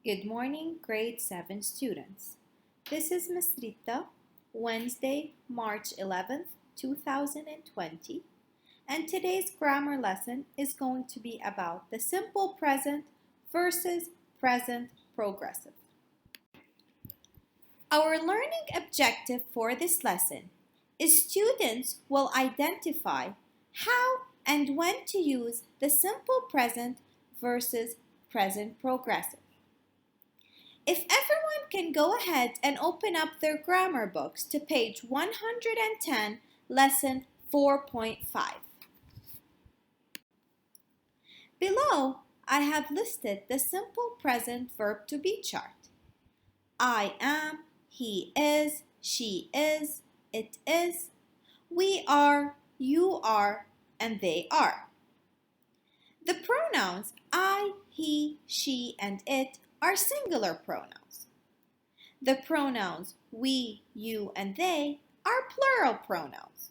Good morning, grade 7 students. This is Miss Rita, Wednesday, March 11th, 2020, and today's grammar lesson is going to be about the simple present versus present progressive. Our learning objective for this lesson is students will identify how and when to use the simple present versus present progressive. If everyone can go ahead and open up their grammar books to page 110, lesson 4.5. Below, I have listed the simple present verb to be chart. I am, he is, she is, it is, we are, you are, and they are. The pronouns I, he, she, and it are singular pronouns. The pronouns we, you, and they are plural pronouns.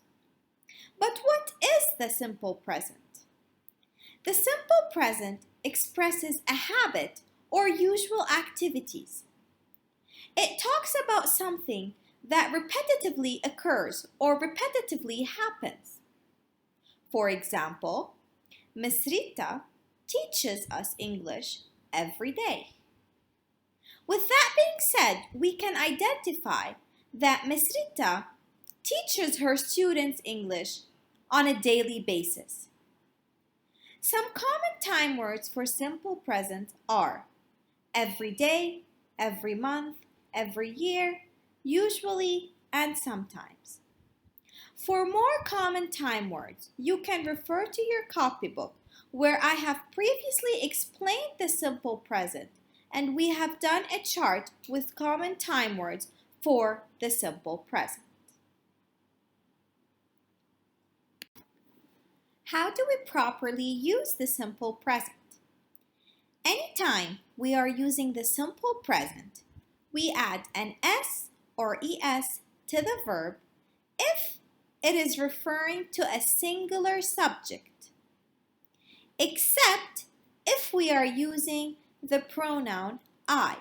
But what is the simple present? The simple present expresses a habit or usual activities. It talks about something that repetitively occurs or repetitively happens. For example, Miss Rita teaches us English every day. With that being said, we can identify that Miss Rita teaches her students English on a daily basis. Some common time words for simple present are every day, every month, every year, usually, and sometimes. For more common time words, you can refer to your copybook where I have previously explained the simple present, and we have done a chart with common time words for the simple present. How do we properly use the simple present? Anytime we are using the simple present, we add an S or ES to the verb if it is referring to a singular subject, except if we are using the pronoun I.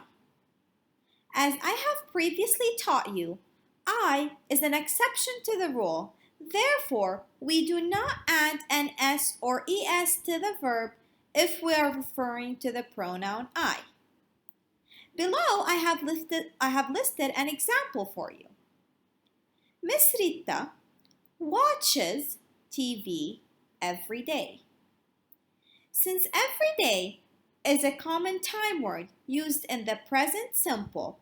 As I have previously taught you, I is an exception to the rule. Therefore, we do not add an S or ES to the verb if we are referring to the pronoun I. Below, I have listed an example for you. Miss Rita watches TV every day. Since every day is a common time word used in the present simple,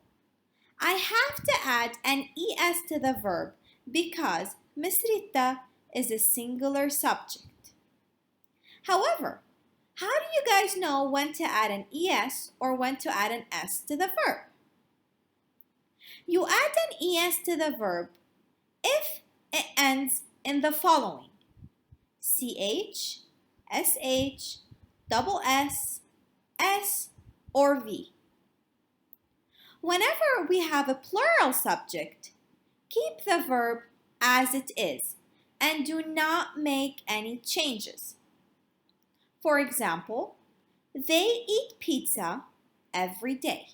I have to add an ES to the verb because Miss Rita is a singular subject. However, how do you guys know when to add an ES or when to add an S to the verb? You add an ES to the verb if it ends in the following: CH, SH, double S, S, or V. Whenever we have a plural subject, keep the verb as it is and do not make any changes. For example, they eat pizza every day.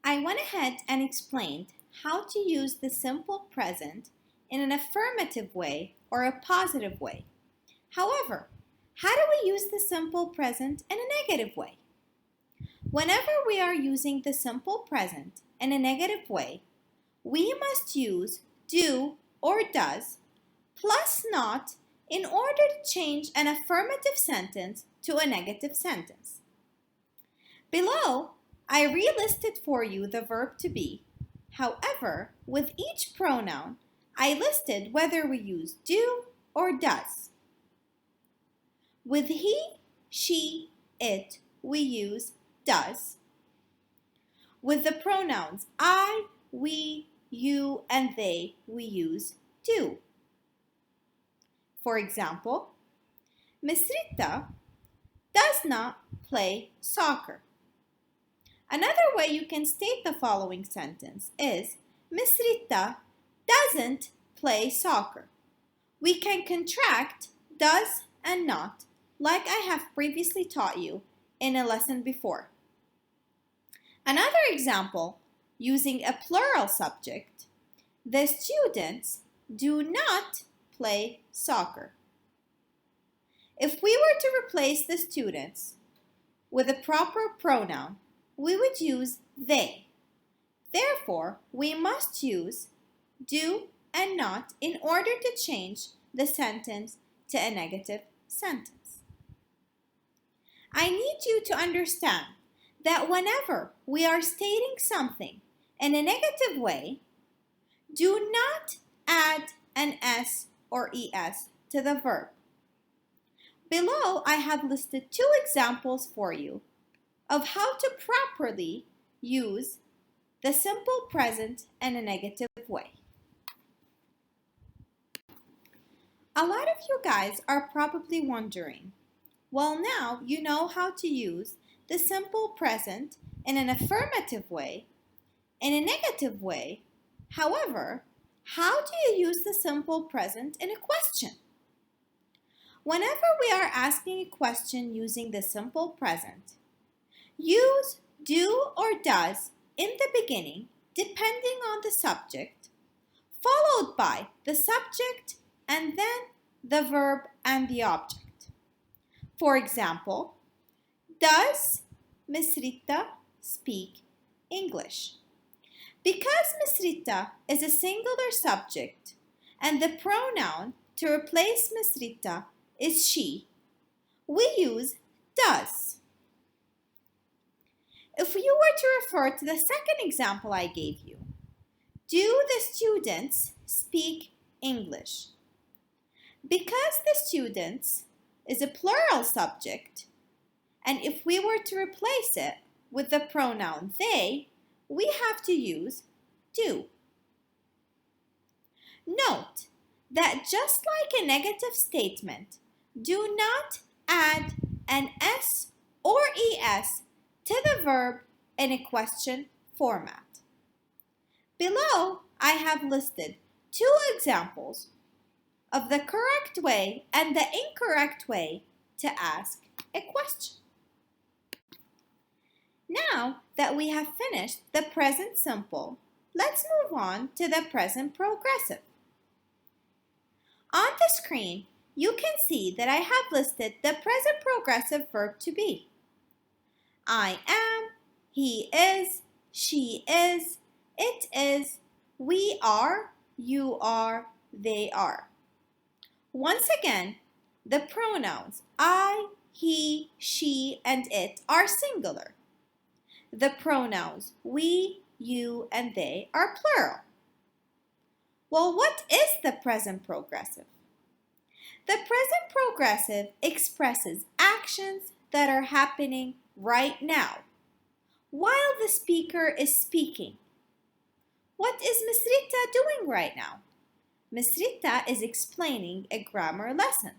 I went ahead and explained how to use the simple present in an affirmative way or a positive way. However, how do we use the simple present in a negative way? Whenever we are using the simple present in a negative way, we must use do or does plus not in order to change an affirmative sentence to a negative sentence. Below, I relisted for you the verb to be. However, with each pronoun, I listed whether we use do or does. With he, she, it, we use does. With the pronouns I, we, you, and they, we use do. For example, Miss Rita does not play soccer. Another way you can state the following sentence is Miss Rita doesn't play soccer. We can contract does and not like I have previously taught you in a lesson before. Another example, using a plural subject, the students do not play soccer. If we were to replace the students with a proper pronoun, we would use they. Therefore, we must use do and not in order to change the sentence to a negative sentence. I need you to understand that whenever we are stating something in a negative way, do not add an S or ES to the verb. Below, I have listed 2 examples for you of how to properly use the simple present in a negative way. A lot of you guys are probably wondering, well, now you know how to use the simple present in an affirmative way, in a negative way. However, how do you use the simple present in a question? Whenever we are asking a question using the simple present, use do or does in the beginning, depending on the subject, followed by the subject and then the verb and the object. For example, does Miss Rita speak English? Because Miss Rita is a singular subject and the pronoun to replace Miss Rita is she, we use does. If you were to refer to the second example I gave you, do the students speak English? Because the students is a plural subject, and if we were to replace it with the pronoun they, we have to use do. Note that just like a negative statement, do not add an S or ES to the verb in a question format. Below, I have listed 2 examples of the correct way and the incorrect way to ask a question. Now that we have finished the present simple, let's move on to the present progressive. On the screen, you can see that I have listed the present progressive verb to be. I am, he is, she is, it is, we are, you are, they are. Once again, the pronouns I, he, she, and it are singular. The pronouns we, you, and they are plural. Well, what is the present progressive? The present progressive expresses actions that are happening right now, while the speaker is speaking. What is Miss Rita doing right now? Miss Rita is explaining a grammar lesson.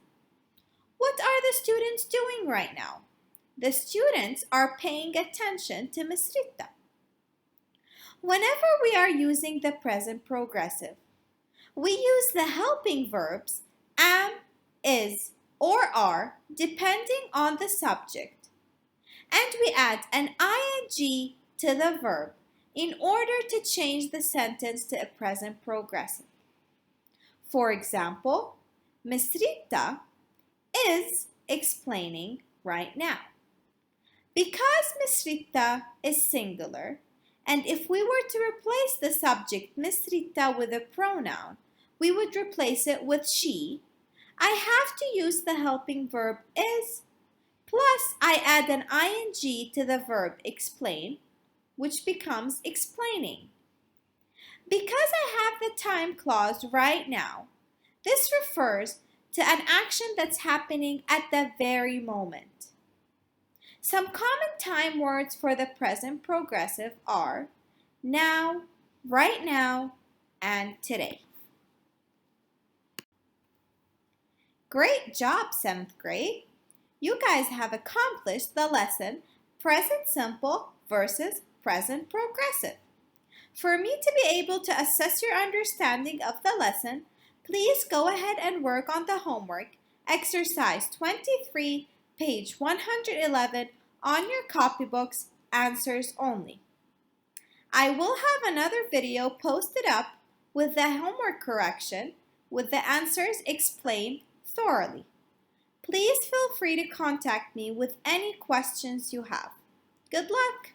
What are the students doing right now? The students are paying attention to Miss Rita. Whenever we are using the present progressive, we use the helping verbs am, is, or are, depending on the subject, and we add an ing to the verb in order to change the sentence to a present progressive. For example, Miss Rita is explaining right now. Because Miss Rita is singular, and if we were to replace the subject Miss Rita with a pronoun, we would replace it with she, I have to use the helping verb is, plus I add an ing to the verb explain, which becomes explaining. Because I have the time clause right now, this refers to an action that's happening at the very moment. Some common time words for the present progressive are now, right now, and today. Great job, 7th grade! You guys have accomplished the lesson present simple versus present progressive. For me to be able to assess your understanding of the lesson, please go ahead and work on the homework Exercise 23, page 111 on your copybooks, answers only. I will have another video posted up with the homework correction with the answers explained thoroughly. Please feel free to contact me with any questions you have. Good luck!